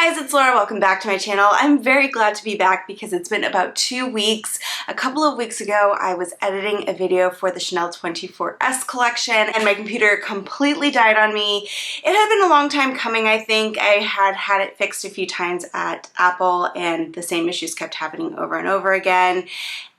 guys, it's Laura. Welcome back to my channel. I'm very glad to be back because it's been about 2 weeks. A couple of weeks ago, I was editing a video for the Chanel 24S collection and my computer completely died on me. It had been a long time coming, I think. I had it fixed a few times at Apple and the same issues kept happening over and over again.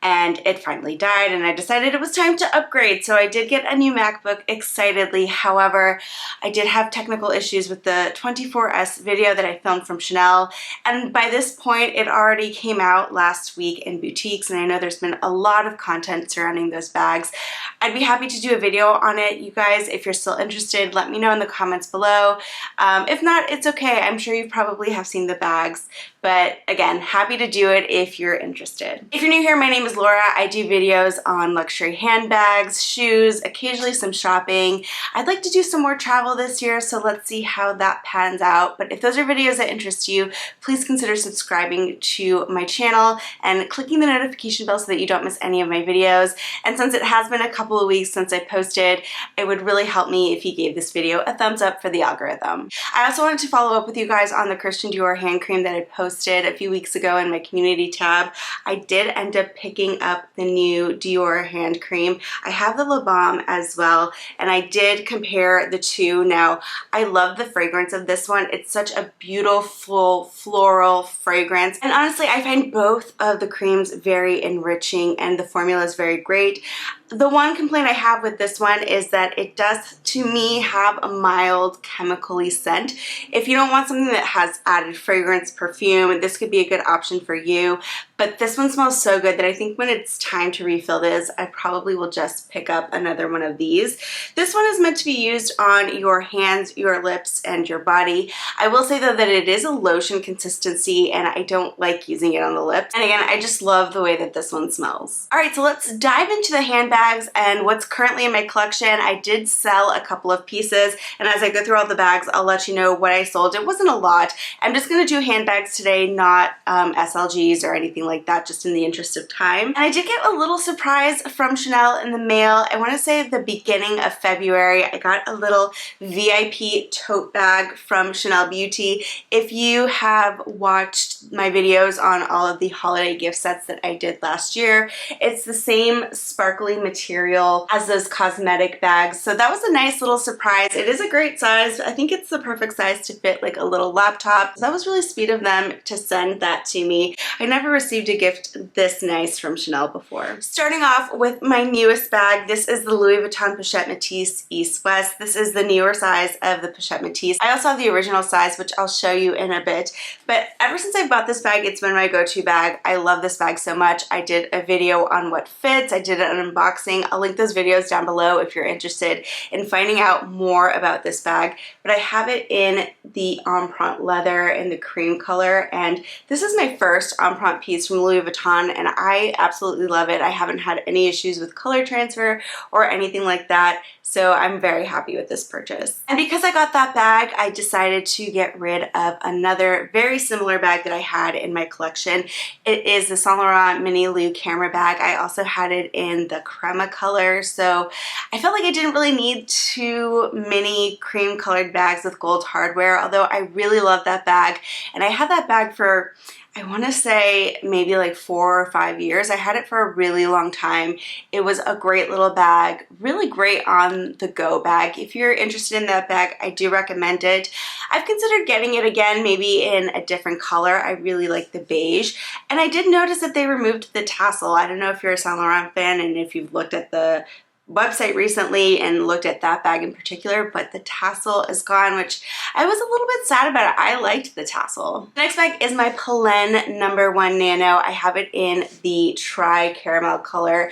And it finally died and I decided it was time to upgrade. So I did get a new MacBook excitedly. However, I did have technical issues with the 24S video that I filmed from Chanel. And by this point, it already came out last week in boutiques. And I know there's been a lot of content surrounding those bags. I'd be happy to do a video on it. You guys, if you're still interested, let me know in the comments below. If not, it's okay. I'm sure you probably have seen the bags. But again, happy to do it if you're interested. If you're new here, my name is Laura. I do videos on luxury handbags, shoes, occasionally some shopping. I'd like to do some more travel this year, so let's see how that pans out. But if those are videos that interest you, please consider subscribing to my channel and clicking the notification bell so that you don't miss any of my videos. And since it has been a couple of weeks since I posted, it would really help me if you gave this video a thumbs up for the algorithm. I also wanted to follow up with you guys on the Christian Dior hand cream that I posted a few weeks ago in my community tab. I did end up picking up the new Dior hand cream. I have the La Balm as well, and I did compare the two. Now, I love the fragrance of this one. It's such a beautiful floral fragrance, and honestly, I find both of the creams very enriching and the formula is very great. The one complaint I have with this one is that it does, to me, have a mild chemically scent. If you don't want something that has added fragrance, perfume, this could be a good option for you. But this one smells so good that I think when it's time to refill this, I probably will just pick up another one of these. This one is meant to be used on your hands, your lips, and your body. I will say though that it is a lotion consistency and I don't like using it on the lips. And again, I just love the way that this one smells. All right, so let's dive into the handbags and what's currently in my collection. I did sell a couple of pieces, and as I go through all the bags, I'll let you know what I sold. It wasn't a lot. I'm just gonna do handbags today, not SLGs or anything like that, just in the interest of time. And I did get a little surprise from Chanel in the mail. I want to say at the beginning of February, I got a little VIP tote bag from Chanel Beauty. If you have watched my videos on all of the holiday gift sets that I did last year, it's the same sparkly material as those cosmetic bags. So that was a nice little surprise. It is a great size. I think it's the perfect size to fit like a little laptop. So that was really sweet of them to send that to me. I never received a gift this nice from Chanel before. Starting off with my newest bag, this is the Louis Vuitton Pochette Métis East West. This is the newer size of the Pochette Métis. I also have the original size, which I'll show you in a bit. But ever since I bought this bag, it's been my go-to bag. I love this bag so much. I did a video on what fits. I did an unboxing. I'll link those videos down below if you're interested in finding out more about this bag. But I have it in the empreinte leather in the cream color, and this is my first empreinte piece from Louis Vuitton, and I absolutely love it. I haven't had any issues with color transfer or anything like that, so I'm very happy with this purchase. And because I got that bag, I decided to get rid of another very similar bag that I had in my collection. It is the Saint Laurent Mini Lou camera bag. I also had it in the crema color, so I felt like I didn't really need two mini cream colored bags with gold hardware, although I really love that bag. And I had that bag for, I want to say maybe like 4 or 5 years. I had it for a really long time. It was a great little bag, really great on the go bag. If you're interested in that bag, I do recommend it. I've considered getting it again, maybe in a different color. I really like the beige. And I did notice that they removed the tassel. I don't know if you're a Saint Laurent fan and if you've looked at the website recently and looked at that bag in particular, but the tassel is gone, which I was a little bit sad about. I liked the tassel. The next bag is my Plen No. 1 Nano. I have it in the tri-caramel color.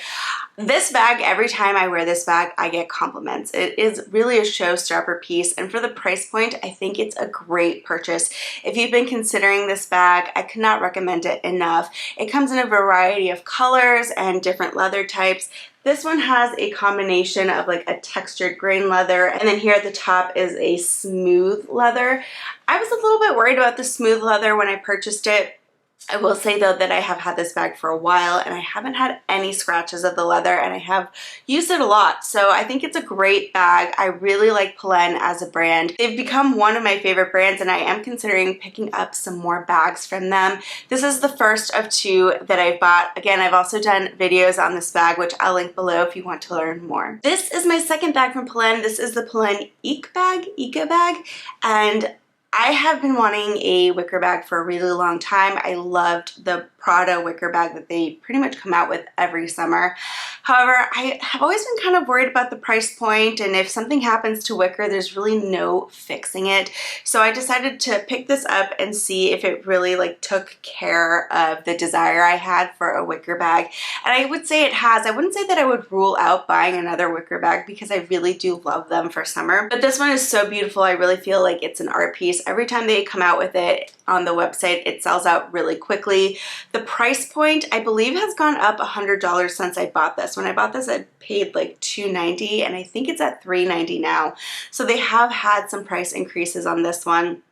This bag, every time I wear this bag, I get compliments. It is really a showstopper piece, and for the price point, I think it's a great purchase. If you've been considering this bag, I cannot recommend it enough. It comes in a variety of colors and different leather types. This one has a combination of like a textured grain leather, and then here at the top is a smooth leather. I was a little bit worried about the smooth leather when I purchased it. I will say though that I have had this bag for a while and I haven't had any scratches of the leather, and I have used it a lot. So I think it's a great bag. I really like Polène as a brand. They've become one of my favorite brands, and I am considering picking up some more bags from them. This is the first of 2 that I've bought. Again, I've also done videos on this bag, which I'll link below if you want to learn more. This is my second bag from Polène. This is the Polène Eco bag, and I have been wanting a wicker bag for a really long time. I loved the Prada wicker bag that they pretty much come out with every summer. However, I have always been kind of worried about the price point, and if something happens to wicker, there's really no fixing it. So I decided to pick this up and see if it really like took care of the desire I had for a wicker bag. And I would say it has. I wouldn't say that I would rule out buying another wicker bag because I really do love them for summer. But this one is so beautiful. I really feel like it's an art piece. Every time they come out with it on the website, it sells out really quickly. The price point, I believe, has gone up $100 since I bought this. When I bought this, I paid like $290, and I think it's at $390 now. So they have had some price increases on this one.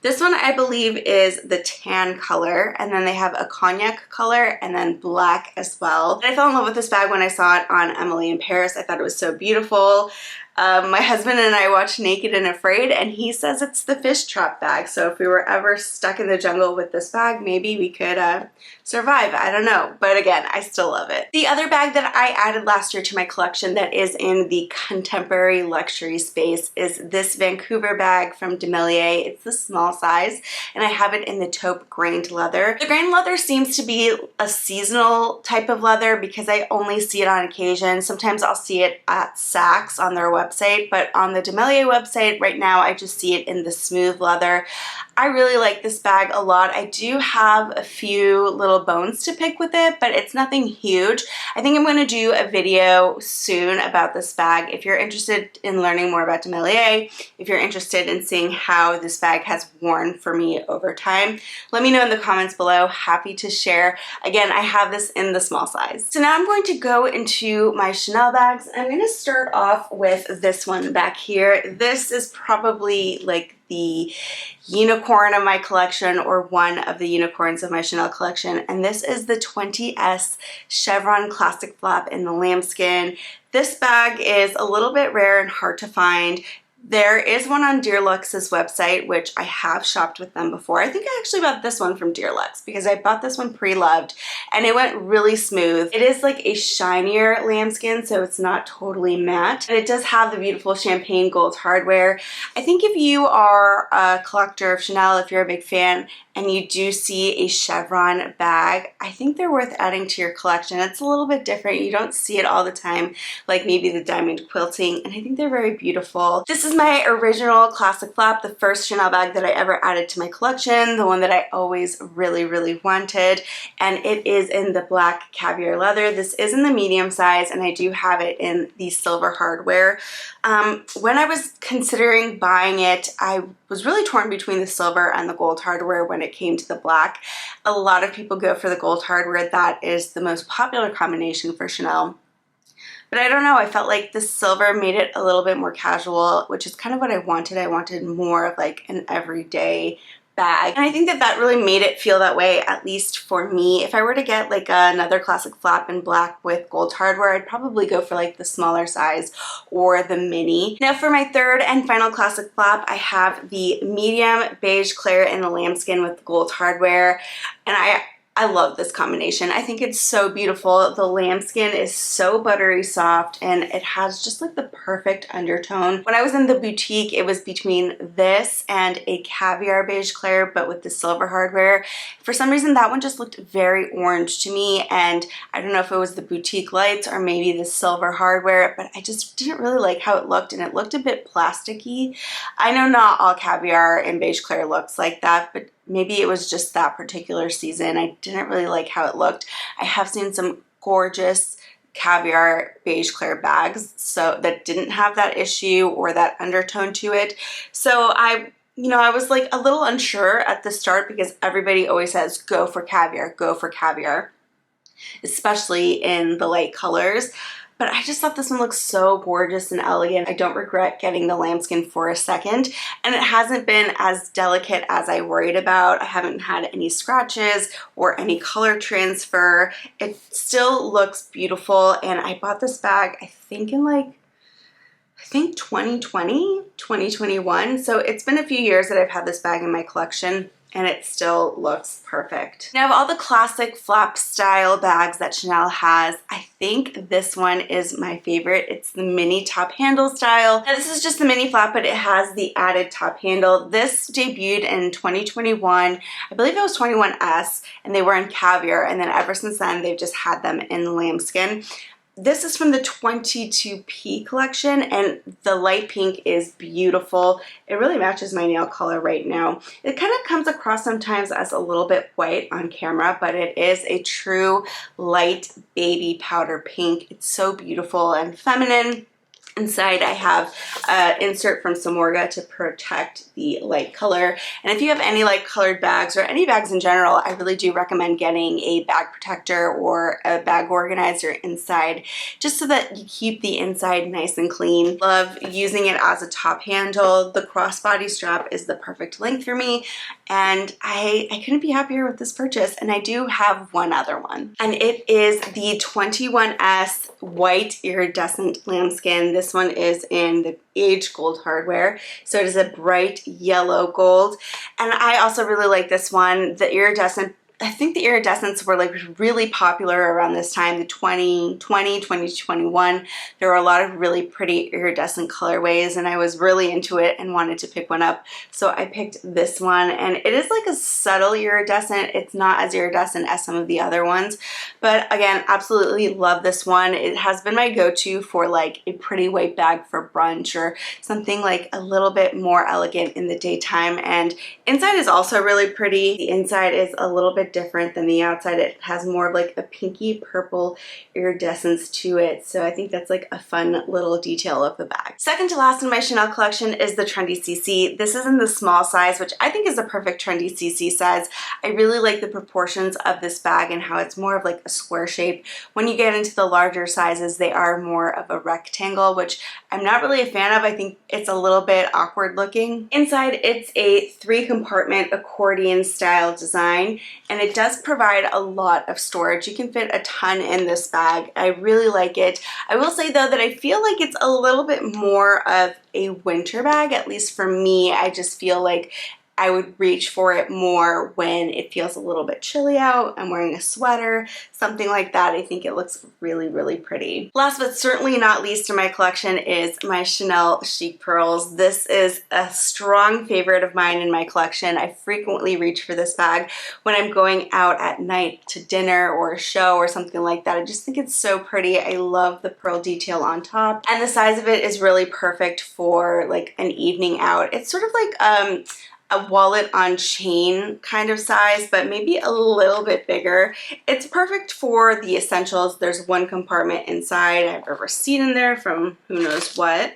This one, I believe, is the tan color, and then they have a cognac color and then black as well. And I fell in love with this bag when I saw it on Emily in Paris. I thought it was so beautiful. My husband and I watched Naked and Afraid, and he says it's the fish trap bag. So if we were ever stuck in the jungle with this bag, maybe we could survive. I don't know. But again, I still love it. The other bag that I added last year to my collection that is in the contemporary luxury space is this Vancouver bag from Demilia. It's the small size, and I have it in the taupe grained leather. The grained leather seems to be a seasonal type of leather because I only see it on occasion. Sometimes I'll see it at Saks on their website, but on the Demilia website right now I just see it in the smooth leather. I really like this bag a lot. I do have a few little bones to pick with it, but it's nothing huge. I think I'm going to do a video soon about this bag. If you're interested in learning more about Demilia, if you're interested in seeing how this bag has worn for me over time, let me know in the comments below. Happy to share. Again, I have this in the small size. So now I'm going to go into my Chanel bags. I'm going to start off with this one back here. This is probably like the unicorn of my collection, or one of the unicorns of my Chanel collection, and this is the 20S Chevron Classic Flap in the lambskin. This bag is a little bit rare and hard to find. There is one on Dear Luxe's website, which I have shopped with them before. I think I actually bought this one from Dear Luxe because I bought this one pre-loved and it went really smooth. It is like a shinier lambskin, so it's not totally matte. And it does have the beautiful champagne gold hardware. I think if you are a collector of Chanel, if you're a big fan, and you do see a chevron bag, I think they're worth adding to your collection. It's a little bit different. You don't see it all the time, like maybe the diamond quilting, and I think they're very beautiful. This is my original classic flap, the first Chanel bag that I ever added to my collection, the one that I always really wanted, and it is in the black caviar leather. This is in the medium size, and I do have it in the silver hardware. When I was considering buying it, I was really torn between the silver and the gold hardware when it came to the black. A lot of people go for the gold hardware. That is the most popular combination for Chanel. But I don't know, I felt like the silver made it a little bit more casual, which is kind of what I wanted. I wanted more of like an everyday bag. And I think that that really made it feel that way, at least for me. If I were to get like another classic flap in black with gold hardware, I'd probably go for like the smaller size or the mini. Now for my third and final classic flap, I have the medium beige clair in the lambskin with gold hardware. And I love this combination. I think it's so beautiful. The lambskin is so buttery soft and it has just like the perfect undertone. When I was in the boutique, it was between this and a caviar beige clair, but with the silver hardware. For some reason, that one just looked very orange to me, and I don't know if it was the boutique lights or maybe the silver hardware, but I just didn't really like how it looked, and it looked a bit plasticky. I know not all caviar and beige clair looks like that, but maybe it was just that particular season. I didn't really like how it looked. I have seen some gorgeous caviar beige clair bags so that didn't have that issue or that undertone to it. So I was like a little unsure at the start because everybody always says go for caviar, especially in the light colors. but I just thought this one looks so gorgeous and elegant. I don't regret getting the lambskin for a second, and it hasn't been as delicate as I worried about. I haven't had any scratches or any color transfer. It still looks beautiful, and I bought this bag I think in like 2020, 2021. So it's been a few years that I've had this bag in my collection, and it still looks perfect. Now, of all the classic flap style bags that Chanel has, I think this one is my favorite. It's the mini top handle style. Now, this is just the mini flap, but it has the added top handle. This debuted in 2021. I believe it was 21S, and they were in caviar, and then ever since then, they've just had them in lambskin. This is from the 22P collection, and the light pink is beautiful. It really matches my nail color right now. It kind of comes across sometimes as a little bit white on camera, but it is a true light baby powder pink. It's so beautiful and feminine. Inside I have an insert from Samorga to protect the light color. And if you have any light colored bags or any bags in general, I really do recommend getting a bag protector or a bag organizer inside, just so that you keep the inside nice and clean. Love using it as a top handle. The crossbody strap is the perfect length for me, and I couldn't be happier with this purchase. And I do have one other one, and it is the 21S white iridescent lambskin. This one is in the aged gold hardware, so it is a bright yellow gold, and I also really like this one. The iridescent, I think the iridescents were like really popular around this time, the 2020, 2021. There were a lot of really pretty iridescent colorways, and I was really into it and wanted to pick one up. So I picked this one, and it is like a subtle iridescent. It's not as iridescent as some of the other ones, but again, absolutely love this one. It has been my go-to for like a pretty white bag for brunch or something like a little bit more elegant in the daytime. And inside is also really pretty. The inside is a little bit different than the outside. It has more of like a pinky purple iridescence to it, so I think that's like a fun little detail of the bag. Second to last in my Chanel collection is the Trendy CC. This is in the small size, which I think is a perfect Trendy CC size. I really like the proportions of this bag and how it's more of like a square shape. When you get into the larger sizes, they are more of a rectangle, which I'm not really a fan of. I think it's a little bit awkward looking. Inside, it's a 3-compartment accordion style design, and it does provide a lot of storage. You can fit a ton in this bag. I really like it. I will say though that I feel like it's a little bit more of a winter bag, at least for me. I just feel like I would reach for it more when it feels a little bit chilly out. I'm wearing a sweater, something like that. I think it looks really, really pretty. Last but certainly not least in my collection is my Chanel Chic Pearls. This is a strong favorite of mine in my collection. I frequently reach for this bag when I'm going out at night to dinner or a show or something like that. I just think it's so pretty. I love the pearl detail on top, and the size of it is really perfect for like an evening out. It's sort of like a wallet on chain kind of size, but maybe a little bit bigger. It's perfect for the essentials. There's one compartment inside. I have a receipt in there from who knows what.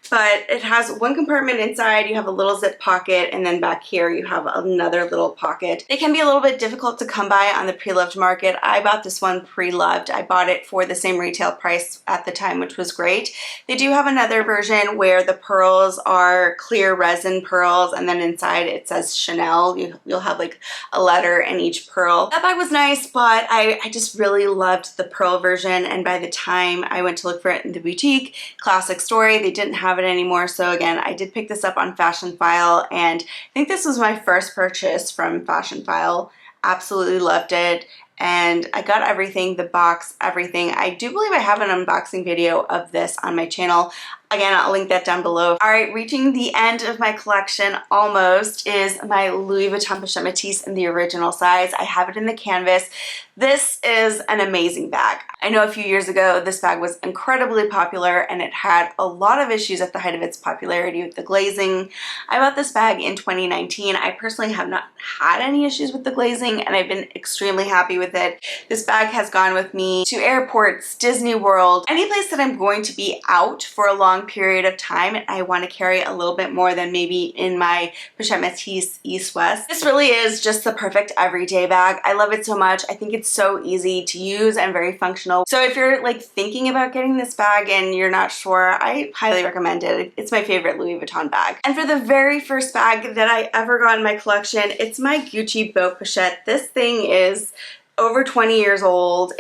But it has one compartment inside, you have a little zip pocket, and then back here you have another little pocket. They can be a little bit difficult to come by on the pre-loved market. I bought this one pre-loved. I bought it for the same retail price at the time, which was great. They do have another version where the pearls are clear resin pearls, and then inside it says Chanel. You'll have like a letter in each pearl. That bag was nice, but I just really loved the pearl version, and by the time I went to look for it in the boutique, classic story, they didn't have it anymore. So again, I did pick this up on Fashion File, and I think this was my first purchase from Fashion File. Absolutely loved it, and I got everything, the box, everything. I do believe I have an unboxing video of this on my channel. Again, I'll link that down below. All right, reaching the end of my collection almost is my Louis Vuitton Pochette Métis in the original size. I have it in the canvas. This is an amazing bag. I know a few years ago this bag was incredibly popular, and it had a lot of issues at the height of its popularity with the glazing. I bought this bag in 2019. I personally have not had any issues with the glazing, and I've been extremely happy with with it. This bag has gone with me to airports, Disney World, any place that I'm going to be out for a long period of time and I want to carry a little bit more than maybe in my Pochette Métis East West. This really is just the perfect everyday bag. I love it so much. I think it's so easy to use and very functional. So if you're like thinking about getting this bag and you're not sure, I highly recommend it. It's my favorite Louis Vuitton bag. And for the very first bag that I ever got in my collection, it's my Gucci Boat Pochette. This thing is over 20 years old.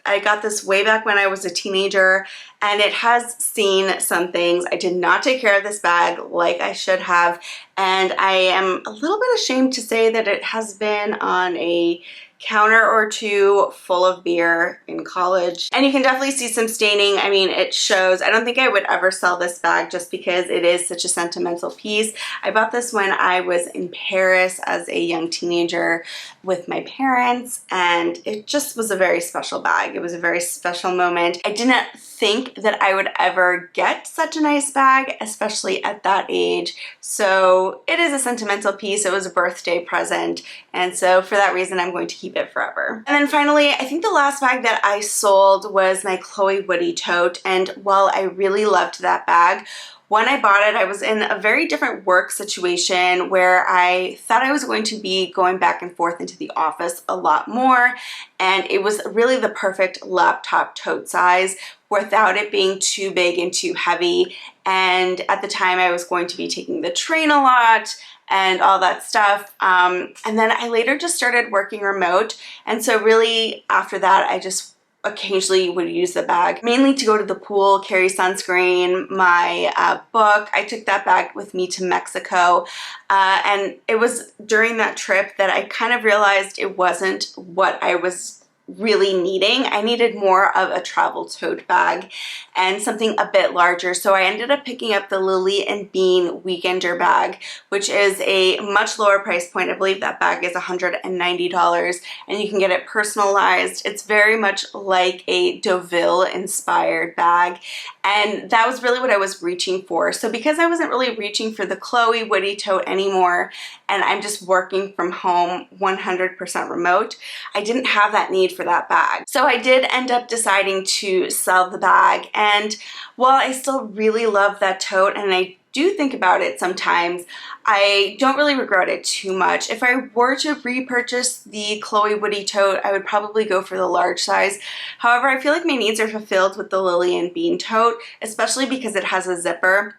I got this way back when I was a teenager and it has seen some things. I did not take care of this bag like I should have, and I am a little bit ashamed to say that it has been on a counter or two full of beer in college. And you can definitely see some staining. I mean, it shows. I don't think I would ever sell this bag just because it is such a sentimental piece. I bought this when I was in Paris as a young teenager with my parents, and it just was a very special bag. It was a very special moment. I didn't think that I would ever get such a nice bag, especially at that age. So it is a sentimental piece. It was a birthday present. And so for that reason, I'm going to keep it forever. And then finally, I think the last bag that I sold was my Chloe Woody tote. And while I really loved that bag, when I bought it, I was in a very different work situation where I thought I was going to be going back and forth into the office a lot more. And it was really the perfect laptop tote size without it being too big and too heavy. And at the time I was going to be taking the train a lot and all that stuff. And then I later just started working remote. And so really after that, I just occasionally would use the bag, mainly to go to the pool, carry sunscreen, my book. I took that bag with me to Mexico. And it was during that trip that I kind of realized it wasn't what I was really needing. I needed more of a travel tote bag and something a bit larger. So I ended up picking up the Lily and Bean Weekender bag, which is a much lower price point. I believe that bag is $190 and you can get it personalized. It's very much like a Deauville inspired bag. And that was really what I was reaching for. So because I wasn't really reaching for the Chloe Woody tote anymore, and I'm just working from home 100% remote, I didn't have that need for that bag. So I did end up deciding to sell the bag. And while I still really love that tote and I do think about it sometimes, I don't really regret it too much. If I were to repurchase the Chloe Woody tote, I would probably go for the large size. However, I feel like my needs are fulfilled with the Lily and Bean tote, especially because it has a zipper.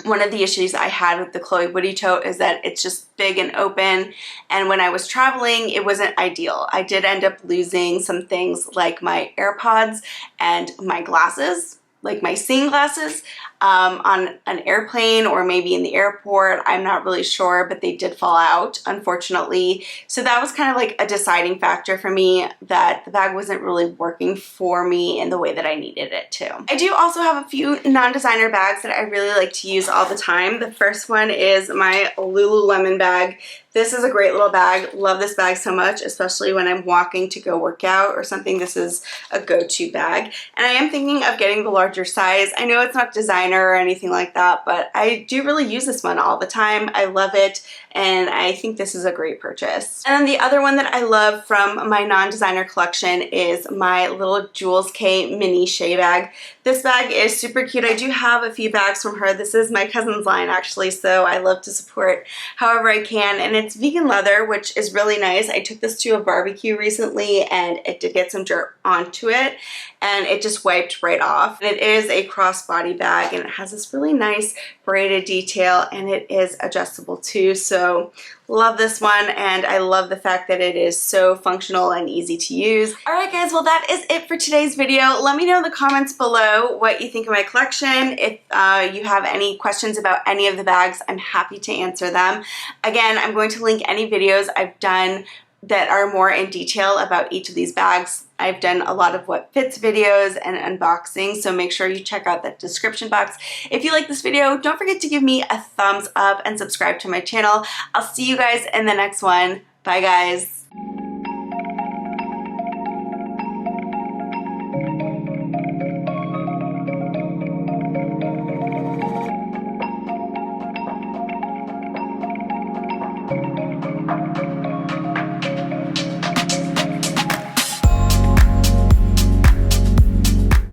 One of the issues I had with the Chloe Woody tote is that it's just big and open, and when I was traveling, it wasn't ideal. I did end up losing some things like my AirPods and my glasses, like my seeing glasses, on an airplane or maybe in the airport. I'm not really sure, but they did fall out, unfortunately. So that was kind of like a deciding factor for me, that the bag wasn't really working for me in the way that I needed it to. I do also have a few non-designer bags that I really like to use all the time. The first one is my Lululemon bag. This is a great little bag. Love this bag so much, especially when I'm walking to go work out or something. This is a go-to bag. And I am thinking of getting the larger size. I know it's not designer or anything like that, but I do really use this one all the time. I love it, and I think this is a great purchase. And then the other one that I love from my non-designer collection is my little Jules K mini Shea bag. This bag is super cute. I do have a few bags from her. This is my cousin's line actually, so I love to support however I can, and it's vegan leather, which is really nice. I took this to a barbecue recently and it did get some dirt onto it, and it just wiped right off. And it is a crossbody bag, and it has this really nice braided detail, and it is adjustable too. So love this one, and I love the fact that it is so functional and easy to use. Alright guys, well that is it for today's video. Let me know in the comments below what you think of my collection. If you have any questions about any of the bags, I'm happy to answer them. Again, I'm going to link any videos I've done that are more in detail about each of these bags. I've done a lot of what fits videos and unboxing, so make sure you check out that description box. If you like this video, don't forget to give me a thumbs up and subscribe to my channel. I'll see you guys in the next one. Bye guys.